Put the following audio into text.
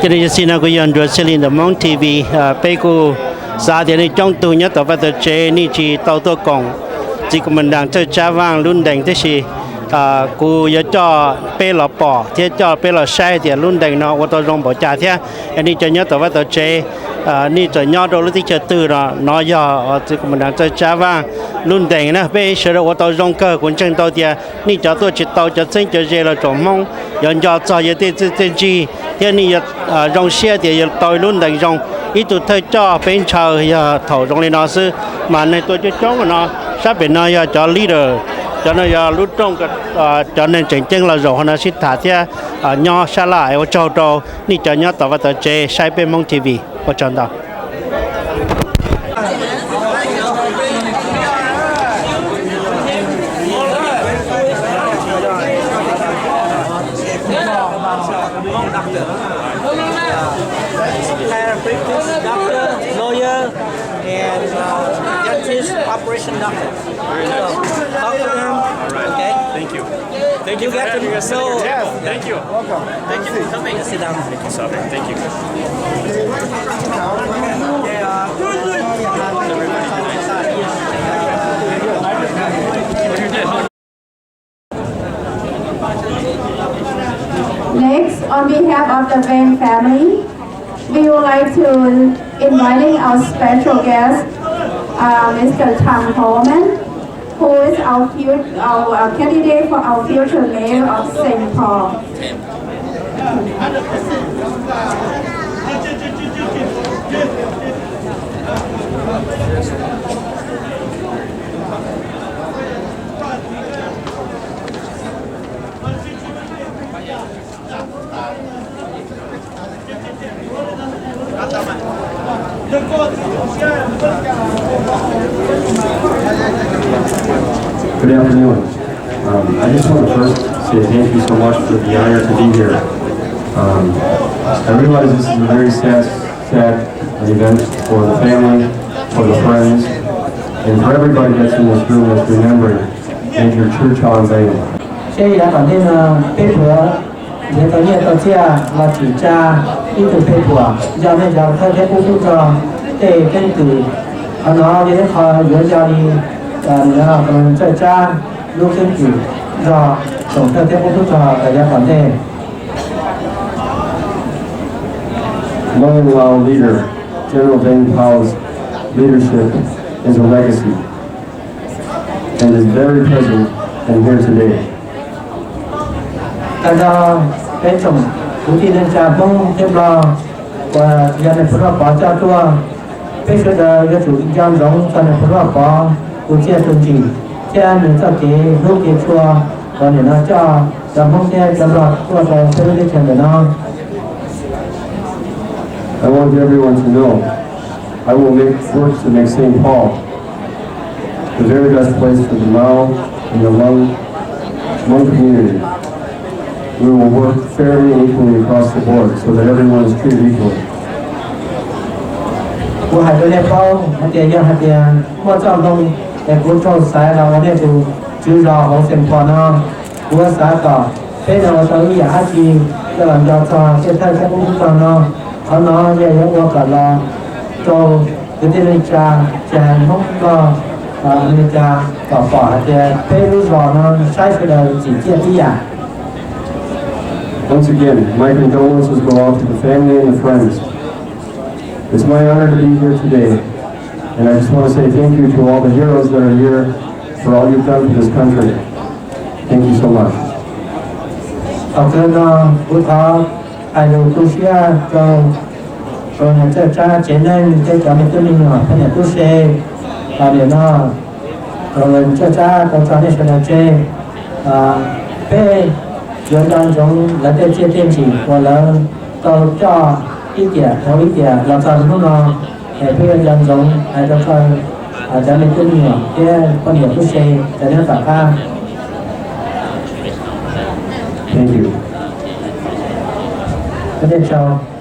cho nên xin cô yên rồi xin lên Mong TV bây cô giá tiền này trong tù nhất tàu vật chế ni chỉ tàu tôi còn chỉ có mình đang chơi cha vang luôn đánh thế gì cô nhớ cho bê lọ bỏ thế cho bê lọ sai thì luôn đánh nó ô tô rong bỏ trả thế anh đi cho nhớ tàu vật chế ni cho nhớ đâu lúc chơi từ đó nó giờ chỉ có mình đang chơi cha vang luôn đánh nè bê sửa ô tô rong cơ cũng chân tàu thì ni cho tôi chỉ tàu cho chính cho dễ là trộm mong giờ cho giờ tiền chi thế ni rong xe thì tàu luôn đánh rong ít tụi thầy cho bên chờ thầu trong này nó sư mà này tôi cho chó nó sắp bên nó cho leader cho nó lúc trong cho nên chỉnh chỉnh là rồi nó sẽ thả theo nho xa lại ở châu châu đi cho nhớ tàu vào chế sai bên Mong TV ở trong đó. Doctor, lawyer, and dentist, operation doctor. Talk to him. Okay. Thank you. Thank you for having us. Thank you. Welcome. Thank you for coming. Sit down. Thank you so much. Thank you. Next, on behalf of the Vang family, we would like to invite our special guest, Mr. Holden, who is our candidate for our future mayor of St. Paul. Good afternoon. I just want to first say thank you so much for the honor to be here. I realize this is a very sad event for the family, for the friends, and for everybody that's in this room that's remembering Major Chercha and Vang. Đây là bản tin phê phở để có nhiều tàu xe là chỉ tra ít từ phê phở do nên giờ thay thế cũng cho để tên từ nó để họ nhớ cho đi là còn chạy tra lúc tên từ do tổng thay thế cũng cho thời gian bản tin. Knowing our leader, General Vang Powell's leadership is a legacy and is very present and here today. Tại do cái chồng cũng tin lên cha bông thêm lo và giờ này phải bỏ cha tua cái sự đời cái chủ kinh doanh giống cho nên phải bỏ cũng chia từng chỉ cha nên cho cái lúc cái chua còn để nó cho làm không nghe cho lọt qua vào cái cái chuyện để nó. I want everyone to know I will work to make St. Paul the very best place for the Mao and the Hmong community. We will work fairly and equally across the board so that everyone is treated equally. Của hai đứa em bao hai tiền cho hai tiền mua cho ông để cũng cho sai là vấn đề từ chữ rõ hậu sinh toàn nó của xã cả thế nào tới giờ hai chi cho làm cho sẽ thay cái cũng cho nó về những qua cả là cho cái tiền cha không có người cha cả bỏ thì thế lúc rõ nó sai cái đời chỉ chia đi à. Once again, my condolences go out to the family and the friends. It's my honor to be here today, and I just want to say thank you to all the heroes that are here for all you've done for this country. Thank you so much. Ai đều tu sửa cho nhà cha chế nên cái cho mình tự mình hỏi cái nhà tu sửa để nó rồi cha còn cho nên sẽ là chế cái chuyện trong giống là cái chia tiền chỉ hoặc là tao cho ít tiền theo ít tiền làm sao nó để cái dân giống ai cho cho mình tự mình hỏi cái quan điểm tu sửa cho nên phải pha. Thank you. Good day, Joe.